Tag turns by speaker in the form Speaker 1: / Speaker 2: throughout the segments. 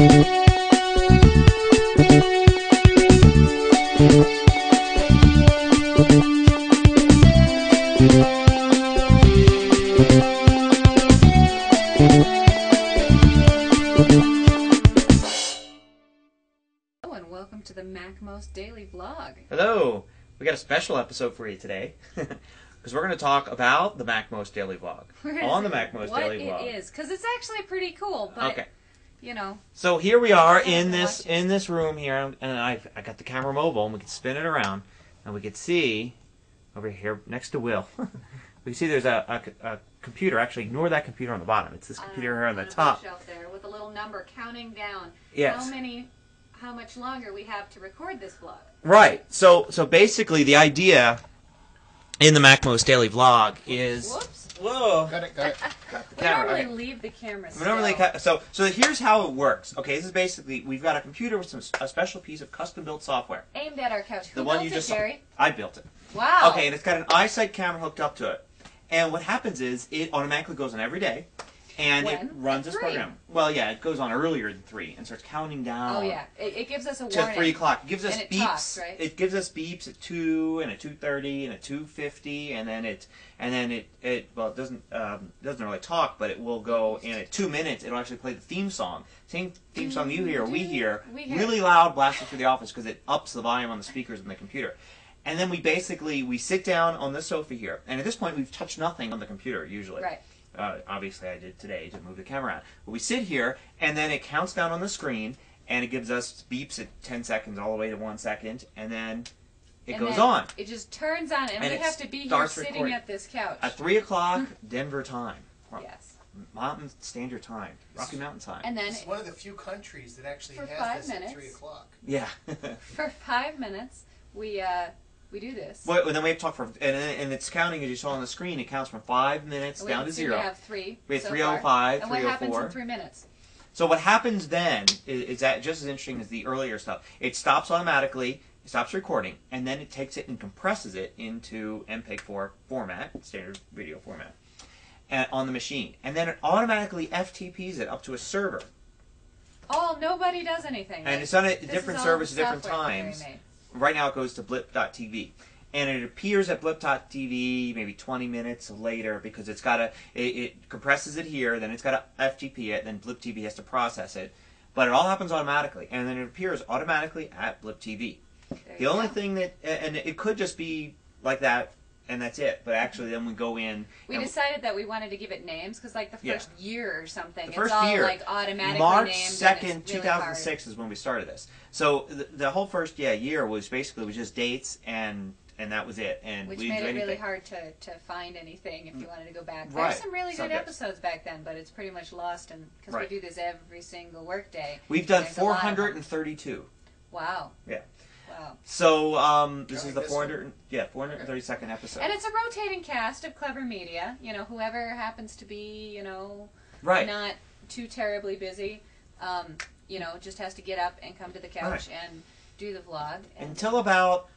Speaker 1: And welcome to the MacMost Daily vlog.
Speaker 2: Hello! We got a special episode for you today because we're going to talk about the MacMost Daily vlog on the MacMost Daily vlog.
Speaker 1: What it is, because it's actually pretty cool, but
Speaker 2: okay.
Speaker 1: You know.
Speaker 2: So here we are in this room here, and I got the camera mobile, and we can spin it around, and we can see over here next to Will. We can see there's a computer. Actually, ignore that computer on the bottom. It's this computer here on the top.
Speaker 1: Shelf there with a little number counting down.
Speaker 2: Yes.
Speaker 1: How much longer we have to record this vlog.
Speaker 2: Right. So basically the idea in the MacMost Daily vlog is...
Speaker 1: Whoops.
Speaker 2: Whoa.
Speaker 3: Got it.
Speaker 2: Got the camera.
Speaker 1: We normally leave the camera still.
Speaker 2: So here's how it works. Okay, this is basically, we've got a computer with a special piece of custom-built software.
Speaker 1: Aimed at our couch.
Speaker 2: The one you just saw.
Speaker 1: Jerry?
Speaker 2: I built it.
Speaker 1: Wow.
Speaker 2: Okay, and it's got an eyesight camera hooked up to it. And what happens is, it automatically goes on every day. And it runs this program. Well, yeah, it goes on earlier than 3 and starts counting down.
Speaker 1: Oh yeah, it gives us a
Speaker 2: to
Speaker 1: warning.
Speaker 2: 3 o'clock. It gives us beeps.
Speaker 1: Talks, right?
Speaker 2: It gives us beeps at 2 and at 2:30 and at 2:50, and then it well, it doesn't really talk, but it will go, and at 2 minutes it'll actually play the theme song. Same theme song you hear, we hear really loud, blasting through the office because it ups the volume on the speakers in the computer. And then we sit down on this sofa here, and at this point we've touched nothing on the computer usually.
Speaker 1: Right.
Speaker 2: Obviously I did today to move the camera out. But we sit here, and then it counts down on the screen, and it gives us beeps at 10 seconds all the way to 1 second, and then it goes on.
Speaker 1: It just turns on, and we have to be here sitting
Speaker 2: recording.
Speaker 1: at this couch.
Speaker 2: At 3 o'clock, Denver time.
Speaker 1: Yes.
Speaker 2: Mountain Standard Time. Rocky Mountain Time.
Speaker 1: And then
Speaker 3: it's one of the few countries that actually has
Speaker 1: 5
Speaker 3: this
Speaker 1: minutes,
Speaker 3: at 3 o'clock.
Speaker 2: Yeah.
Speaker 1: For 5 minutes, we do this.
Speaker 2: Well, then we have to talk for, and it's counting, as you saw on the screen, it counts from 5 minutes down to 0.
Speaker 1: We have 3.
Speaker 2: We have 3:05, 3:04.
Speaker 1: And what happens in 3 minutes?
Speaker 2: So what happens then is that just as interesting as the earlier stuff. It stops automatically, it stops recording, and then it takes it and compresses it into MPEG-4 format, standard video format, on the machine. And then it automatically FTPs it up to a server.
Speaker 1: Oh, nobody does anything.
Speaker 2: And it's on a different service at different times. Right now it goes to blip.tv. And it appears at blip.tv maybe 20 minutes later because it compresses it here, then it's got to FTP it, then blip TV has to process it. But it all happens automatically, and then it appears automatically at blip TV. The only thing that, and it could just be like that, and that's it. But actually then we go in.
Speaker 1: We decided that we wanted to give it names because like the first year or something,
Speaker 2: the first
Speaker 1: it's all
Speaker 2: year,
Speaker 1: like automatically
Speaker 2: March
Speaker 1: named.
Speaker 2: March 2nd,
Speaker 1: really
Speaker 2: 2006 is when we started this. So the whole first year was basically just dates and that was it. And
Speaker 1: which
Speaker 2: we
Speaker 1: made
Speaker 2: didn't
Speaker 1: it
Speaker 2: do
Speaker 1: really
Speaker 2: anything.
Speaker 1: hard to find anything if you wanted to go back.
Speaker 2: Right.
Speaker 1: There's some really good episodes back then, but it's pretty much lost because we do this every single work day.
Speaker 2: We've done 432.
Speaker 1: Wow.
Speaker 2: Yeah.
Speaker 1: Wow.
Speaker 2: So this is the 432nd episode.
Speaker 1: And it's a rotating cast of clever media. You know, whoever happens to be, not too terribly busy, just has to get up and come to the couch and do the vlog.
Speaker 2: Until about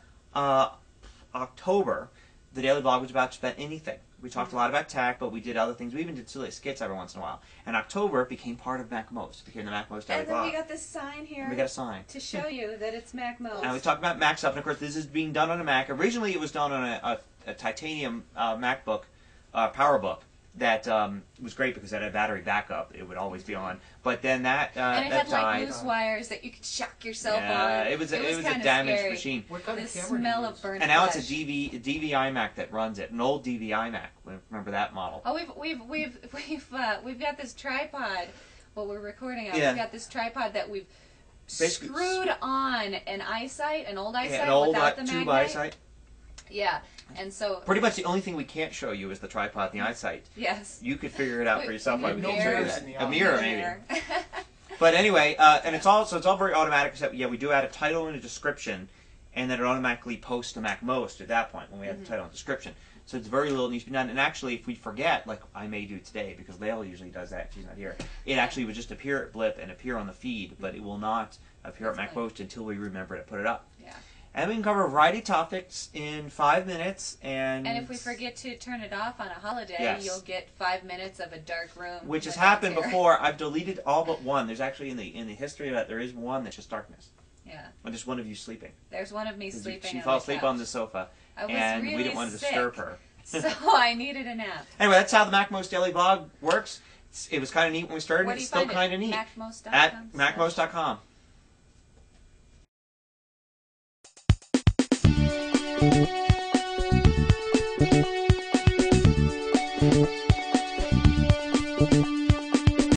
Speaker 2: October, the Daily Vlog was about to spend anything. We talked a lot about tech, but we did other things. We even did silly skits every once in a while. And October became part of MacMost. It became the MacMost Daily Vlog.
Speaker 1: And then we got this sign here.
Speaker 2: And we got a sign.
Speaker 1: To show you that it's MacMost.
Speaker 2: And we talked about Mac stuff. And, of course, this is being done on a Mac. Originally, it was done on a titanium MacBook, PowerBook. That was great because it had a battery backup. It would always be on. But then that
Speaker 1: and it had
Speaker 2: died.
Speaker 1: Like loose wires that you could shock yourself on.
Speaker 2: It was a damaged machine.
Speaker 3: What kind
Speaker 1: the
Speaker 3: of camera
Speaker 1: smell of burnt
Speaker 2: And now
Speaker 1: flesh.
Speaker 2: it's a DV iMac that runs it, an old DV iMac. Remember that model?
Speaker 1: Oh, we've got this tripod. What we're recording on.
Speaker 2: Yeah.
Speaker 1: We've got this tripod that we've screwed on an eyesight, an old eyesight
Speaker 2: an old
Speaker 1: without the
Speaker 2: tube
Speaker 1: magnet.
Speaker 2: eyesight.
Speaker 1: Yeah, and so
Speaker 2: pretty much the only thing we can't show you is the tripod and the eyesight.
Speaker 1: Yes.
Speaker 2: You could figure it out for yourself.
Speaker 1: We
Speaker 2: We can't show you that. A mirror, maybe.
Speaker 1: Mirror.
Speaker 2: But anyway, and it's all very automatic. Except we do add a title and a description, and then it automatically posts to MacMost at that point when we have the title and description. So it's very little needs to be done. And actually, if we forget, like I may do today, because Layla usually does that, she's not here, it actually would just appear at Blip and appear on the feed, but it will not appear at MacMost until we remember to put it up.
Speaker 1: Yeah.
Speaker 2: And we can cover a variety of topics in 5 minutes. And
Speaker 1: if we forget to turn it off on a holiday,
Speaker 2: yes.
Speaker 1: You'll get 5 minutes of a dark room.
Speaker 2: Which has happened before. I've deleted all but one. There's actually in the history of that, there is one that's just darkness.
Speaker 1: Yeah.
Speaker 2: When there's one of you sleeping.
Speaker 1: There's one of me sleeping.
Speaker 2: She fell asleep on the sofa. And
Speaker 1: really
Speaker 2: we didn't want to disturb her.
Speaker 1: So I needed a nap.
Speaker 2: Anyway, that's how the MacMost Daily Vlog works. It was kind of neat when we started. It's still kind of neat.
Speaker 1: MacMost.com.
Speaker 2: At MacMost.com.
Speaker 1: So.